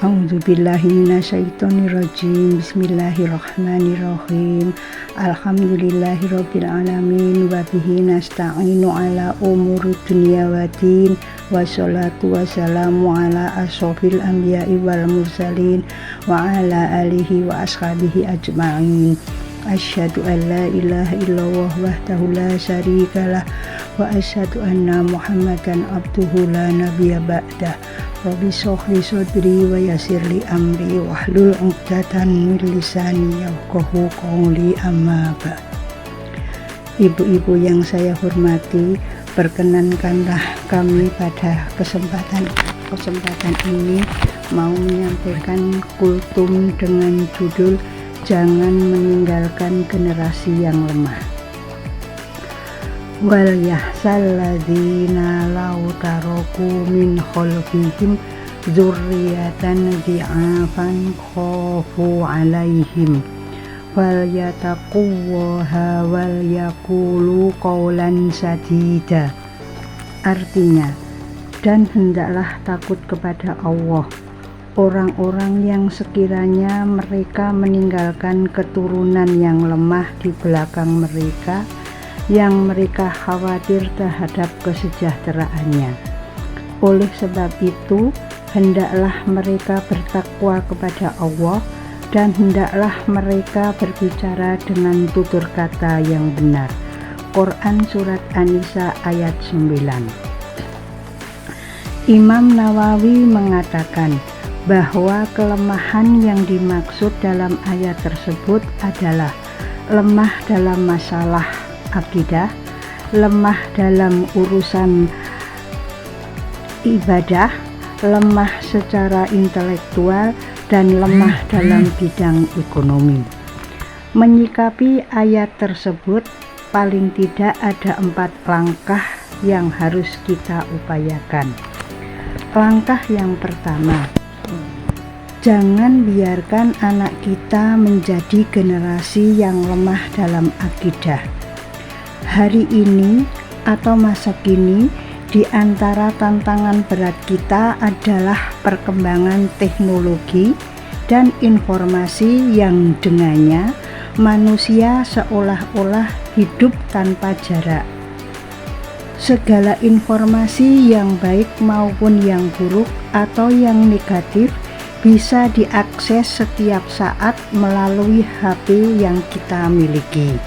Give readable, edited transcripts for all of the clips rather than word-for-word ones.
A'udzubillahi minasyaitonirrajim. Bismillahirrahmanirrahim. Alhamdulillahirabbil alamin wa bihi nasta'inu ala umuri dunya waddin. Wassalatu wassalamu ala asyrofil anbiya'i wal mursalin wa ala alihi wa ashabihi ajma'in. Asyhadu an la ilaha illallah wahdahu la syarikalah wa asyhadu anna Muhammadan abduhu la nabiyya ba'dah. Rabbi shrahli sadri wa yassirli amri wahlul 'uqdatam min lisani yafqahu qawli, amma ba'd. Ibu-ibu yang saya hormati, perkenankanlah kami pada kesempatan ini mau menyampaikan kultum dengan judul Jangan Meninggalkan Generasi yang Lemah. Wal yahsal ladzina law taraku min khalfihim dzurriyyatan dhi'afan khafu 'alaihim wal yattaqullaha wal yaqulu qawlan sadida. Artinya, dan hendaklah takut kepada Allah orang-orang yang sekiranya mereka meninggalkan keturunan yang lemah di belakang mereka, yang mereka khawatir terhadap kesejahteraannya. Oleh sebab itu, hendaklah mereka bertakwa kepada Allah dan hendaklah mereka berbicara dengan tutur kata yang benar. Quran Surat An-Nisa ayat 9. Imam Nawawi mengatakan bahwa kelemahan yang dimaksud dalam ayat tersebut adalah lemah dalam masalah akidah, lemah dalam urusan ibadah, lemah secara intelektual, dan lemah dalam bidang ekonomi. Menyikapi ayat tersebut, paling tidak ada 4 langkah yang harus kita upayakan. Langkah yang pertama, jangan biarkan anak kita menjadi generasi yang lemah dalam akidah. Hari ini atau masa kini, di antara tantangan berat kita adalah perkembangan teknologi dan informasi yang dengannya manusia seolah-olah hidup tanpa jarak. Segala informasi yang baik maupun yang buruk atau yang negatif bisa diakses setiap saat melalui HP yang kita miliki.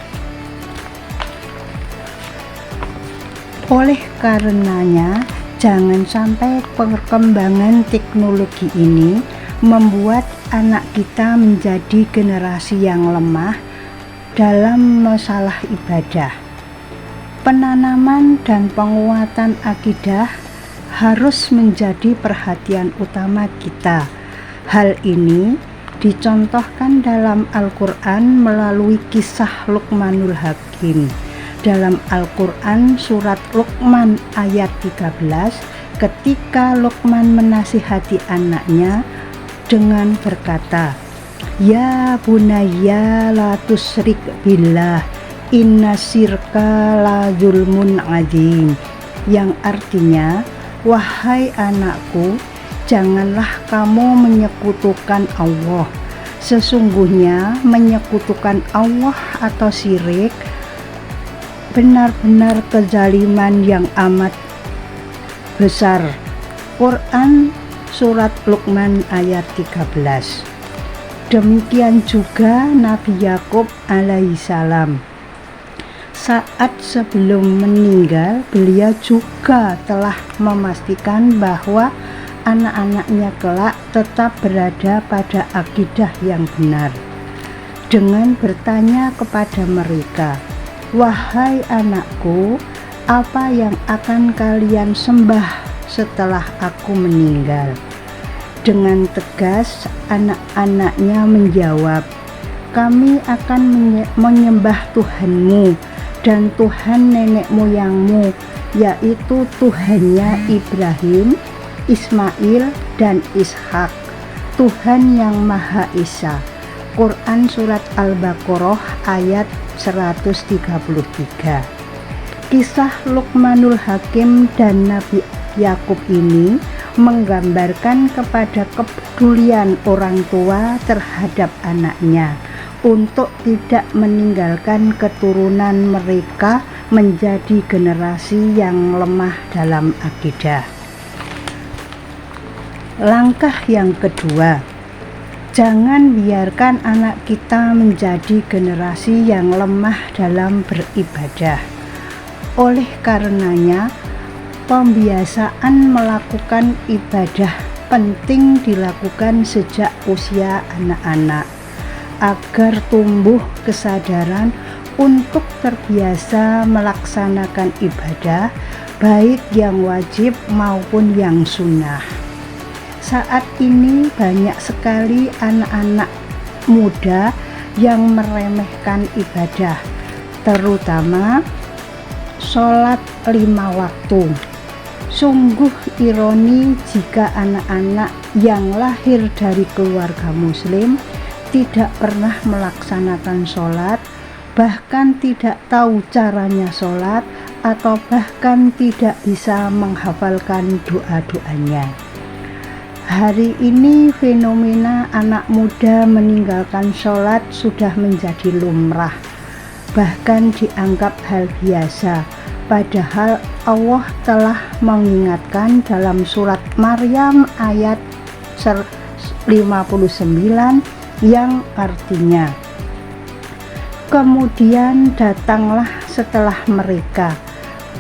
Oleh karenanya, jangan sampai perkembangan teknologi ini membuat anak kita menjadi generasi yang lemah dalam masalah ibadah. Penanaman dan penguatan akidah harus menjadi perhatian utama kita. Hal ini dicontohkan dalam Al-Quran melalui kisah Luqmanul Hakim. Dalam Al-Quran surat Luqman ayat 13, ketika Luqman menasihati anaknya dengan berkata, "Ya bunayya la tusyrik billah, inna syirka la zulmun adzim." Yang artinya, wahai anakku, janganlah kamu menyekutukan Allah. Sesungguhnya menyekutukan Allah atau syirik benar-benar kezaliman yang amat besar. Quran Surat Luqman ayat 13. Demikian juga Nabi Yakub alaihissalam. Saat sebelum meninggal, beliau juga telah memastikan bahwa anak-anaknya kelak tetap berada pada akidah yang benar. Dengan bertanya kepada mereka, "Wahai anakku, apa yang akan kalian sembah setelah aku meninggal?" Dengan tegas anak-anaknya menjawab, "Kami akan menyembah Tuhanmu dan Tuhan nenek moyangmu, yaitu Tuhannya Ibrahim, Ismail, dan Ishak, Tuhan yang Maha Esa." Quran Surat Al-Baqarah ayat 133. Kisah Luqmanul Hakim dan Nabi Yakub ini menggambarkan kepada kepedulian orang tua terhadap anaknya untuk tidak meninggalkan keturunan mereka menjadi generasi yang lemah dalam akidah. Langkah yang kedua, jangan biarkan anak kita menjadi generasi yang lemah dalam beribadah. Oleh karenanya, pembiasaan melakukan ibadah penting dilakukan sejak usia anak-anak agar tumbuh kesadaran untuk terbiasa melaksanakan ibadah baik yang wajib maupun yang sunnah. Saat ini banyak sekali anak-anak muda yang meremehkan ibadah, terutama sholat 5 waktu. Sungguh ironi jika anak-anak yang lahir dari keluarga muslim tidak pernah melaksanakan sholat, bahkan tidak tahu caranya sholat, atau bahkan tidak bisa menghafalkan doa-doanya. Hari ini fenomena anak muda meninggalkan sholat sudah menjadi lumrah, bahkan dianggap hal biasa, padahal Allah telah mengingatkan dalam surat Maryam ayat 59 yang artinya, kemudian datanglah setelah mereka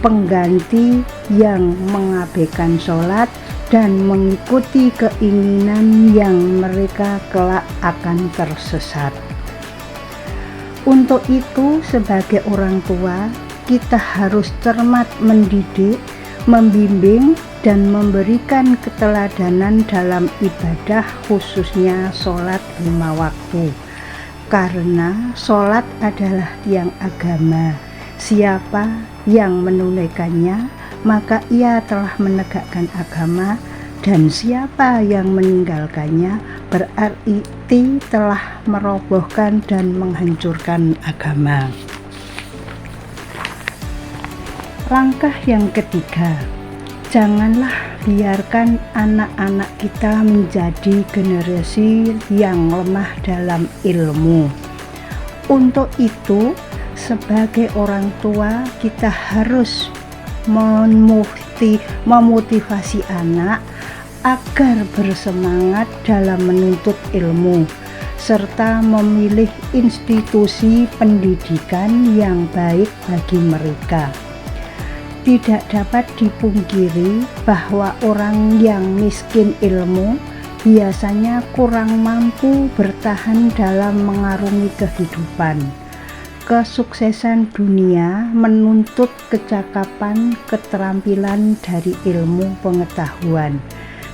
pengganti yang mengabaikan sholat dan mengikuti keinginan yang mereka kelak akan tersesat. Untuk itu, sebagai orang tua, kita harus cermat mendidik, membimbing, dan memberikan keteladanan dalam ibadah, khususnya sholat 5 waktu. Karena sholat adalah tiang agama. Siapa yang menunaikannya, maka ia telah menegakkan agama, dan siapa yang meninggalkannya berarti telah merobohkan dan menghancurkan agama. Langkah yang ketiga, janganlah biarkan anak-anak kita menjadi generasi yang lemah dalam ilmu. Untuk itu, sebagai orang tua, kita harus memotivasi anak agar bersemangat dalam menuntut ilmu, serta memilih institusi pendidikan yang baik bagi mereka. Tidak dapat dipungkiri bahwa orang yang miskin ilmu biasanya kurang mampu bertahan dalam mengarungi kehidupan. Kesuksesan dunia menuntut kecakapan, keterampilan dari ilmu pengetahuan.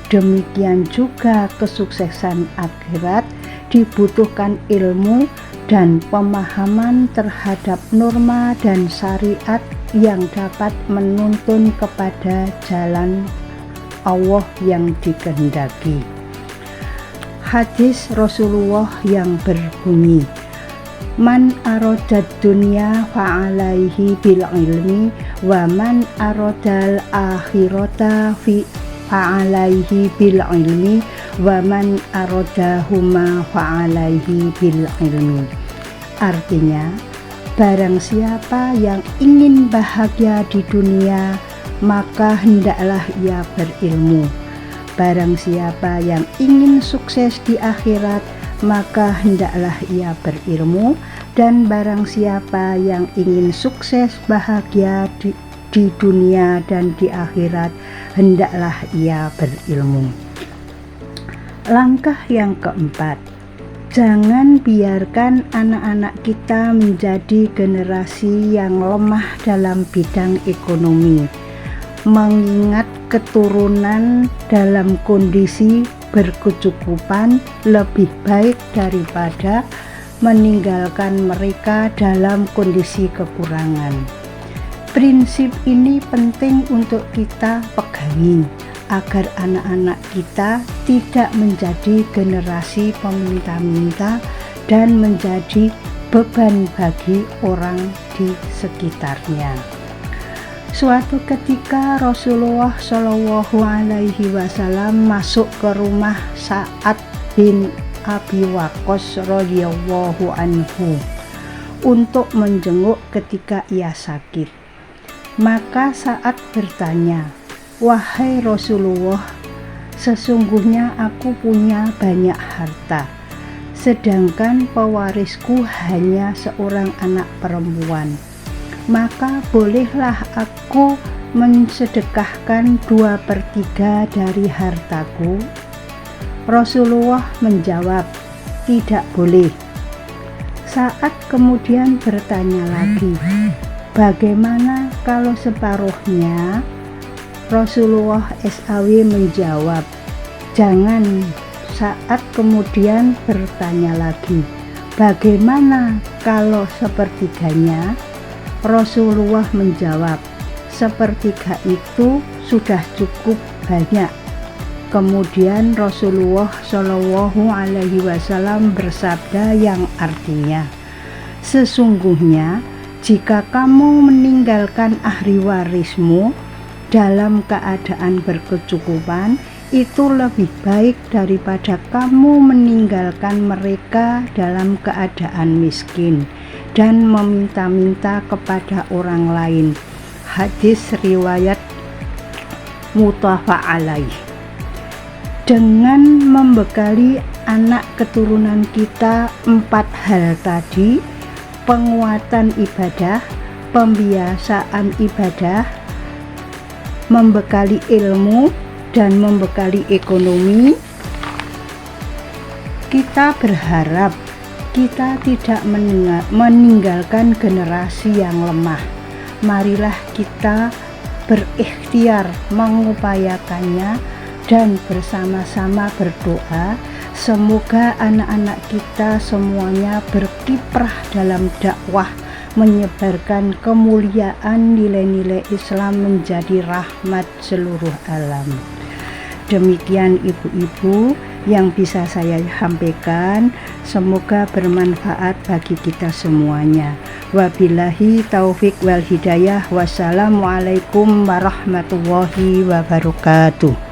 Demikian juga kesuksesan akhirat dibutuhkan ilmu dan pemahaman terhadap norma dan syariat yang dapat menuntun kepada jalan Allah yang dikehendaki. Hadis Rasulullah yang berbunyi, man aradad dunya fa'alaihi bil ilmi wa man aradal akhirata fa'alaihi bil ilmi wa man aradahuma fa'alaihi bil ilmi. Artinya, barang siapa yang ingin bahagia di dunia, maka hendaklah ia berilmu. Barang siapa yang ingin sukses di akhirat, maka hendaklah ia berilmu. Dan barang siapa yang ingin sukses bahagia di dunia dan di akhirat, hendaklah ia berilmu. Langkah yang keempat, jangan biarkan anak-anak kita menjadi generasi yang lemah dalam bidang ekonomi, mengingat keturunan dalam kondisi berkecukupan lebih baik daripada meninggalkan mereka dalam kondisi kekurangan. Prinsip ini penting untuk kita pegangi agar anak-anak kita tidak menjadi generasi peminta-minta dan menjadi beban bagi orang di sekitarnya. Suatu ketika Rasulullah Shallallahu Alaihi Wasallam masuk ke rumah Sa'ad bin Abi Waqqas radhiyallahu anhu untuk menjenguk ketika ia sakit. Maka Sa'ad bertanya, "Wahai Rasulullah, sesungguhnya aku punya banyak harta, sedangkan pewarisku hanya seorang anak perempuan. Maka bolehlah aku mensedekahkan 2/3 dari hartaku?" Rasulullah menjawab, "Tidak boleh." Saat kemudian bertanya lagi, "Bagaimana kalau separuhnya?" Rasulullah SAW menjawab, "Jangan." Saat kemudian bertanya lagi, "Bagaimana kalau sepertiganya?" Rasulullah menjawab, "Sepertiga itu sudah cukup banyak." Kemudian Rasulullah Shallallahu Alaihi Wasallam bersabda yang artinya, "Sesungguhnya jika kamu meninggalkan ahli warismu dalam keadaan berkecukupan, itu lebih baik daripada kamu meninggalkan mereka dalam keadaan miskin dan meminta-minta kepada orang lain." Hadis riwayat muttafaq alaih. Dengan membekali anak keturunan kita 4 hal tadi, penguatan ibadah, pembiasaan ibadah, membekali ilmu, dan membekali ekonomi, kita berharap kita tidak meninggalkan generasi yang lemah. Marilah kita berikhtiar mengupayakannya dan bersama-sama berdoa semoga anak-anak kita semuanya berkiprah dalam dakwah, menyebarkan kemuliaan nilai-nilai Islam menjadi rahmat seluruh alam. Demikian ibu-ibu yang bisa saya sampaikan, semoga bermanfaat bagi kita semuanya. Wabillahi taufik wal hidayah. Wassalamualaikum warahmatullahi wabarakatuh.